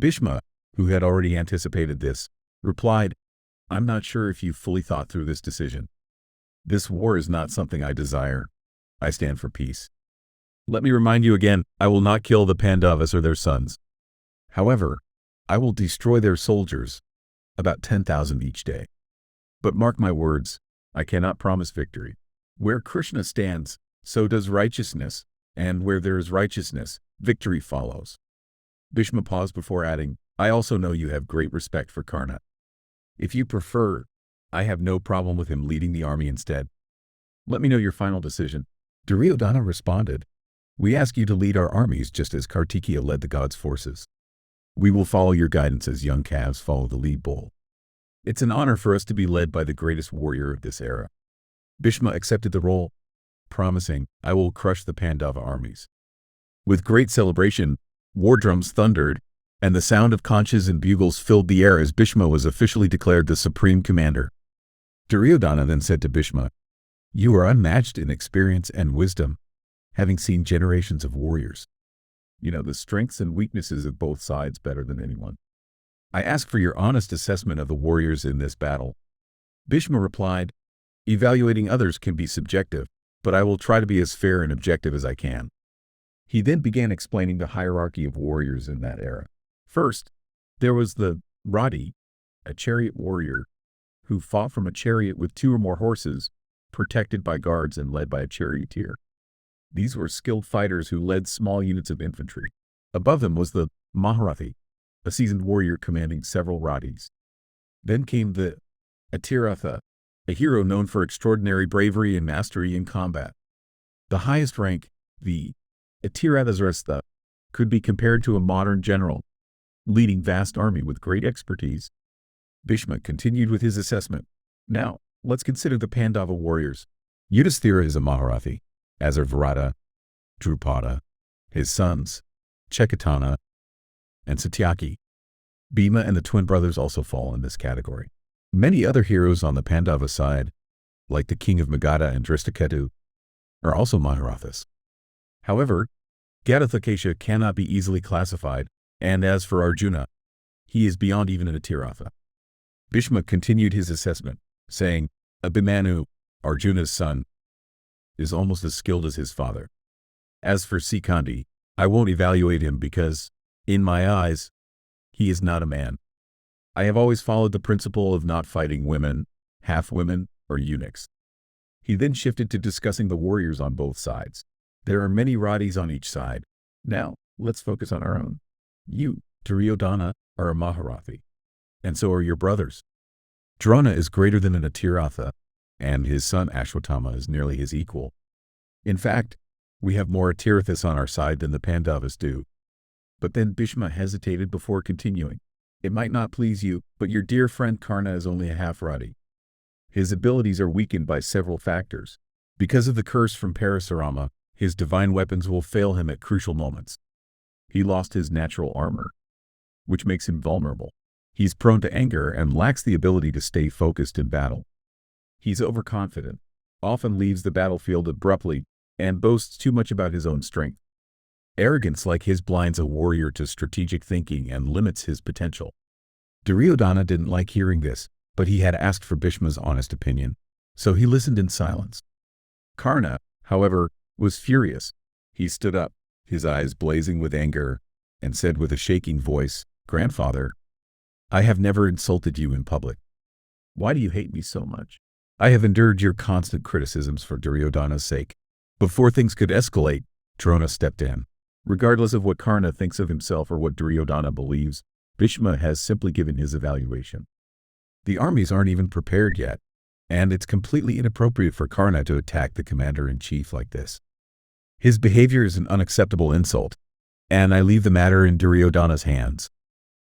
Bhishma, who had already anticipated this, replied, "I'm not sure if you've fully thought through this decision. This war is not something I desire. I stand for peace. Let me remind you again, I will not kill the Pandavas or their sons. However, I will destroy their soldiers, about 10,000 each day. But mark my words, I cannot promise victory. Where Krishna stands, so does righteousness, and where there is righteousness, victory follows." Bhishma paused before adding, "I also know you have great respect for Karna. If you prefer, I have no problem with him leading the army instead. Let me know your final decision." Duryodhana responded, "We ask you to lead our armies just as Kartikeya led the gods' forces. We will follow your guidance as young calves follow the lead bull. It's an honor for us to be led by the greatest warrior of this era." Bhishma accepted the role, promising, "I will crush the Pandava armies." With great celebration, war drums thundered, and the sound of conches and bugles filled the air as Bhishma was officially declared the supreme commander. Duryodhana then said to Bhishma, "You are unmatched in experience and wisdom, having seen generations of warriors. You know the strengths and weaknesses of both sides better than anyone. I ask for your honest assessment of the warriors in this battle." Bhishma replied, "Evaluating others can be subjective, but I will try to be as fair and objective as I can." He then began explaining the hierarchy of warriors in that era. First, there was the Rati, a chariot warrior, who fought from a chariot with 2 or more horses, protected by guards and led by a charioteer. These were skilled fighters who led small units of infantry. Above them was the Maharathi, a seasoned warrior commanding several Ratis. Then came the Atiratha, a hero known for extraordinary bravery and mastery in combat. The highest rank, the Atiratharastha, could be compared to a modern general, leading vast army with great expertise. Bhishma continued with his assessment. "Now, let's consider the Pandava warriors. Yudhisthira is a Maharathi, as are Virata, Drupada, his sons, Chekatana, and Satyaki. Bhima and the twin brothers also fall in this category. Many other heroes on the Pandava side, like the king of Magadha and Drishtaketu, are also Maharathas. However, Gatothokacha cannot be easily classified, and as for Arjuna, he is beyond even a Tiratha." Bhishma continued his assessment, saying, "Abhimanyu, Arjuna's son, is almost as skilled as his father. As for Sikandi, I won't evaluate him because, in my eyes, he is not a man. I have always followed the principle of not fighting women, half-women, or eunuchs." He then shifted to discussing the warriors on both sides. "There are many Ratis on each side. Now, let's focus on our own. You, Duryodhana, are a Maharathi, and so are your brothers. Drona is greater than an Atiratha, and his son Ashwatthama is nearly his equal. In fact, we have more Atirathas on our side than the Pandavas do." But then Bhishma hesitated before continuing. "It might not please you, but your dear friend Karna is only a half-Rati. His abilities are weakened by several factors. Because of the curse from Parasurama, his divine weapons will fail him at crucial moments. He lost his natural armor, which makes him vulnerable. He's prone to anger and lacks the ability to stay focused in battle. He's overconfident, often leaves the battlefield abruptly, and boasts too much about his own strength. Arrogance like his blinds a warrior to strategic thinking and limits his potential." Duryodhana didn't like hearing this, but he had asked for Bhishma's honest opinion, so he listened in silence. Karna, however, was furious. He stood up, his eyes blazing with anger, and said with a shaking voice, "Grandfather, I have never insulted you in public. Why do you hate me so much? I have endured your constant criticisms for Duryodhana's sake." Before things could escalate, Drona stepped in. Regardless of what Karna thinks of himself or what Duryodhana believes, Bhishma has simply given his evaluation. The armies aren't even prepared yet, and it's completely inappropriate for Karna to attack the commander-in-chief like this. His behavior is an unacceptable insult, and I leave the matter in Duryodhana's hands.